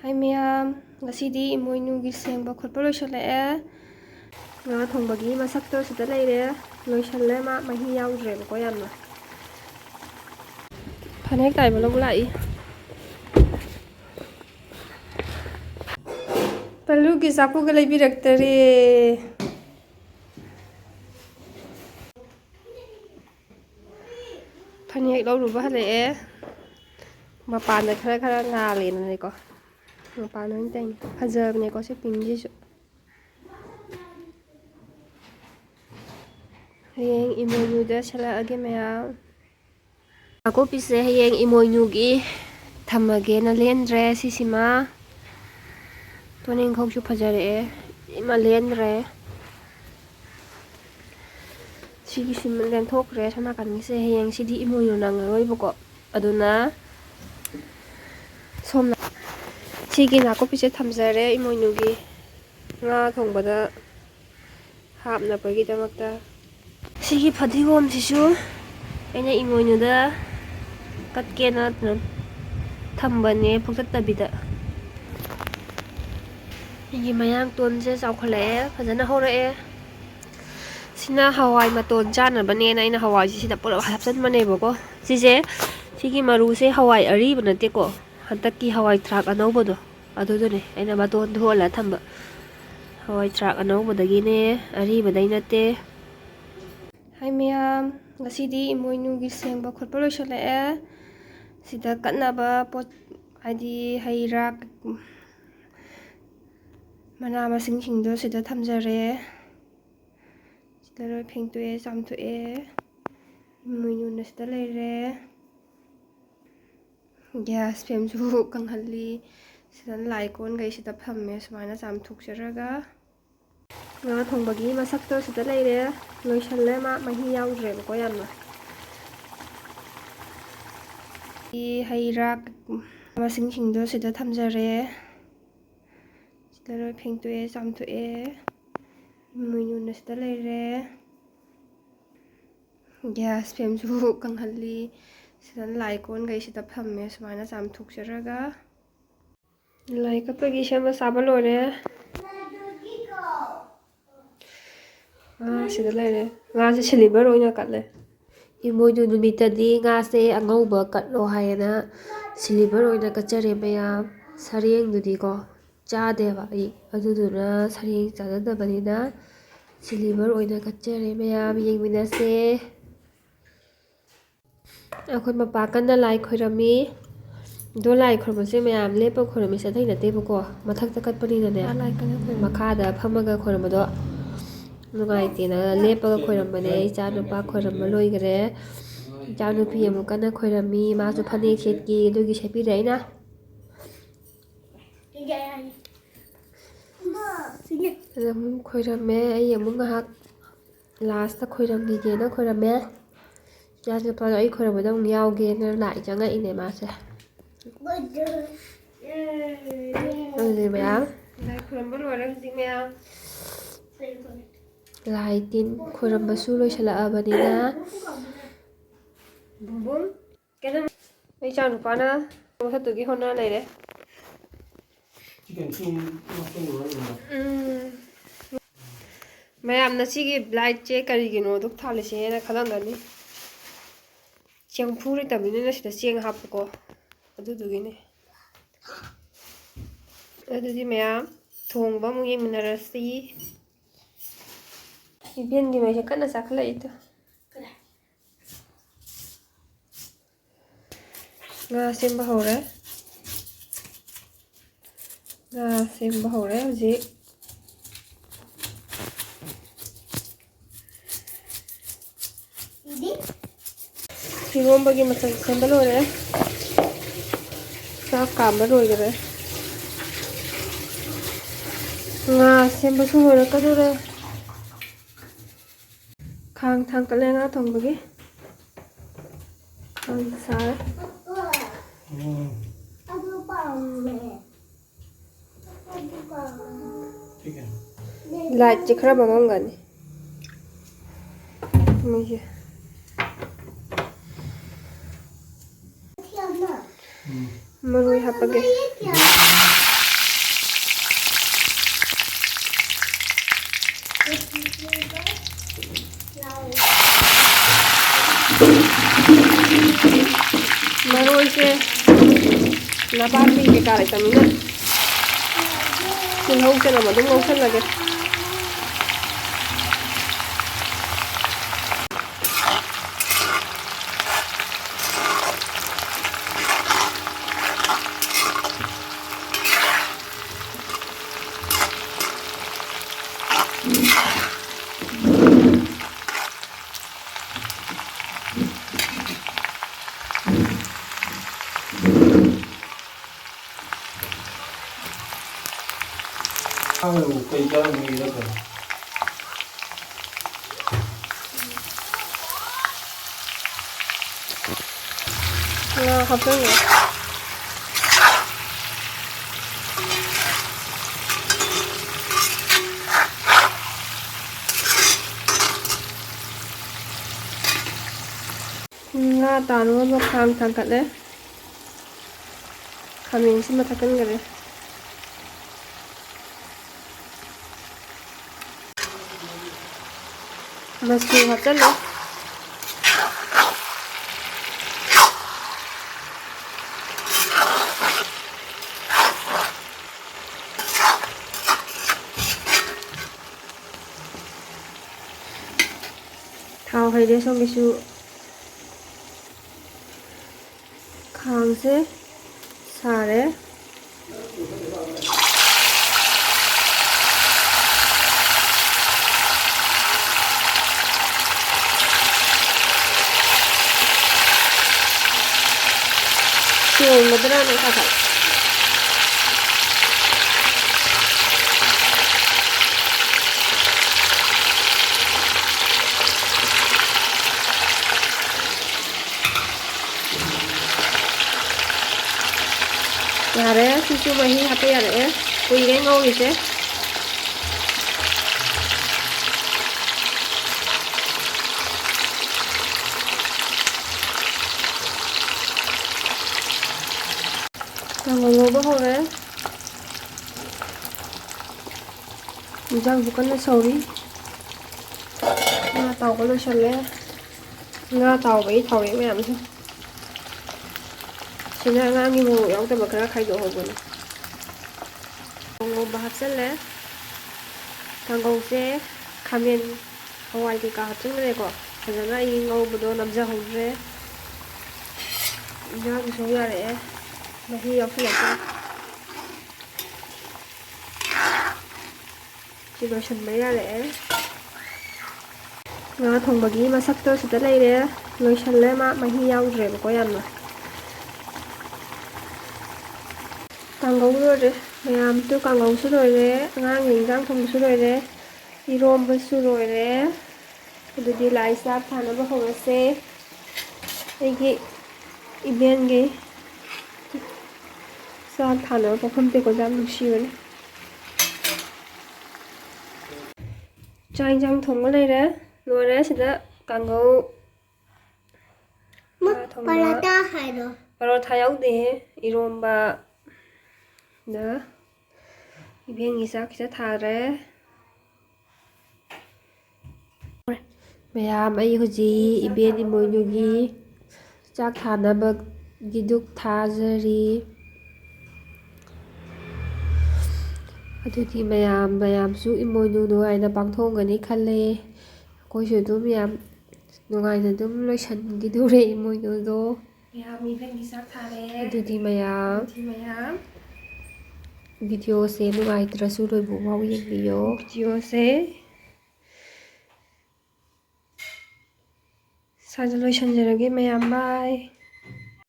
Hai miyam, ngasidi Emoinu sengba khotpa loisala'e. Nga thongbagi masakto sida leire. Loisalle ma mahi yaudrebako yamna. Phanek taiba lok lai. Palugi sapuga leibiraktare. Phanek lauruba hala'e. Mapanda khara ngalena ko. Mapanda oin teng. Phajabne ko se pingjisu. Hayeng Emoinu da sala'age maya. Ako pise hayeng Emoinu gi thamage na lendre sisima. Toning khoksu phajare ima lendre. Sigi sim len thokre sana kan se hayeng sidi Emoinu na ngaroi boko. Aduna somna sigi na ko pise thamjare Emoinu gi nga thongbada hapna pagi damakta sigi phadigom sisu aina Emoinu da katkena thambane phoktattabida igi mayang tonje chawkhalae phajana hora'e sina hawai maton janabane na aina hawai sida pura hapsanmane boko sije sigi maru se hawai ariba nate ko hantakki hawai thrak anaubodo adudune aina maton thola thamba hawai thrak anaubodagine aribadai nate. Hai miyam, ngasidi Emoinu sengba khotpa loisala'e. Sida katnaba pot hadi hayrak mana masingdo sida thamjare. Sida loi phengtoe chamthoe. Emoinu na sida leire. Gas femsu kanghalli sida laikon gai sida phamme sumaina chamthokjaraga nga thongbagi masakto sida leire. Loisalle ma mahi yaudrebako yamna. Hayrak masingdo sida thamjare. Sida loi phengtoe chamthoe. Emoinu na sida leire. Gas femsu kanghalli sida laikon gai sida phamme sumaina chamthokjaraga lai kapagi sema saba lore. Sida leire nga se silver oina katle Emoinu numitadi nga se angauba katlo hayana silver oina kachare mayam sareng dudi ko chadeba ai aduduna sareng chadadabanina silver oina kachare mayam yengminase. Akhoi mapa kanna lai khoirami do lai khormase mayam lepa khorami sa thaina tebako mathakta katpanina ne lai kana khoi makhada phamaga khoramado nugaitena lepaga khoirambane icha nupa khoiramba loigare icha nupi amu kana khoirami masu phanek setki adugi sepire aina amu khoirame ai amu ngahak last ta khoiramgi gena khoirame icha nupa ai khoirabada amu yauge na lai changa ine mase Adi mayam lai khoramba lore hujik mayam lai tin khorambasu loisala'abanina bum kena ai cha nupana thatugi hona leire mayamna sigi light che karigino duk thalise na khalangani chengphu ritamina sida cheng hapko adudugine adudi mayam thongba mu yeminarasi Ibengi mai kana sakla itu nga semba hore hujik Sigombagi machal semba lore sa kamba loigare nga semba su hore kadure khang thang kale nga thongbagi khang sar light je khara bangangani muje marui hapage napapi kaysa ꯂꯩꯇꯕꯅꯤꯅ ꯇꯤꯜꯍꯧ ꯆꯅꯝ ꯑꯗꯨꯝ ꯉꯧꯁꯜꯂꯒꯦ happenye nga tanu khang thangkatle khamin sima thakan gare masu hapchalo thao haide somgisu khangse sare siung madra na kakal yare sisu mahi hape yare kuire ngawise ngoloba hore jang bukan sauri nga tàu có lotion nga tàu với thầu đấy mẹ chứ xin nga ngi mu yong ta bakara khai do hogun ngô bahap sele tangong se khamen hawai ke ka chung le ko jana I ngô bodo namja hongre ya bi so ya re mahi yong phila ka chi lotion mai ya re nga thong bagi masak to sita lai re lotion le ma mahi yaw re ko yamna Kangou rồi mày tôi kangou su rồi đấy ngang hình răng không su rồi đấy đi rom với su rồi đấy rồi đi lại sáp thằng nó bắt không xe cái bên cái sáp thằng nó bắt không thể có dám được siêu đấy cho anh răng thùng ở đây đấy rồi đấy sẽ đó kangou paratha hai do paratha yau de iromba 나 이병 이사 기사 타래 매야 마이 후지 이병 이모이누기 짝 타나바 기둑 타저리 ꯑꯗꯨꯗꯤ ꯃꯌꯥꯝꯁꯨ ꯏꯃꯣꯏꯅꯨ ꯅꯨꯡꯉꯥꯏꯅ ꯄꯥꯡꯊꯣꯛꯒꯅꯤ ꯈꯜꯂꯦ ꯑꯩꯈꯣꯏꯁꯨ ꯑꯗꯨꯝ ꯌꯥꯝ ꯅꯨꯡꯉꯥꯏꯅ ꯑꯗꯨꯝ ꯂꯣꯏꯁꯤꯟꯈꯤꯗꯣꯔꯦ ꯏꯃꯣꯏꯅꯨꯗꯣ ꯑꯗꯨꯗꯤ ꯃꯌꯥꯝ ꯚꯤꯗꯤꯑꯣꯁꯦ ꯅꯨꯡꯉꯥꯏꯇ꯭ꯔꯁꯨ ꯂꯣꯏꯕꯐꯥꯎ ꯌꯦꯡꯕꯤꯌꯣ ꯚꯤꯗꯤꯑꯣꯁꯦ ꯁ꯭ꯋꯥꯏꯗ ꯂꯣꯏꯁꯤꯟꯖꯔꯒꯦ ꯃꯌꯥꯝ ꯕꯥꯏ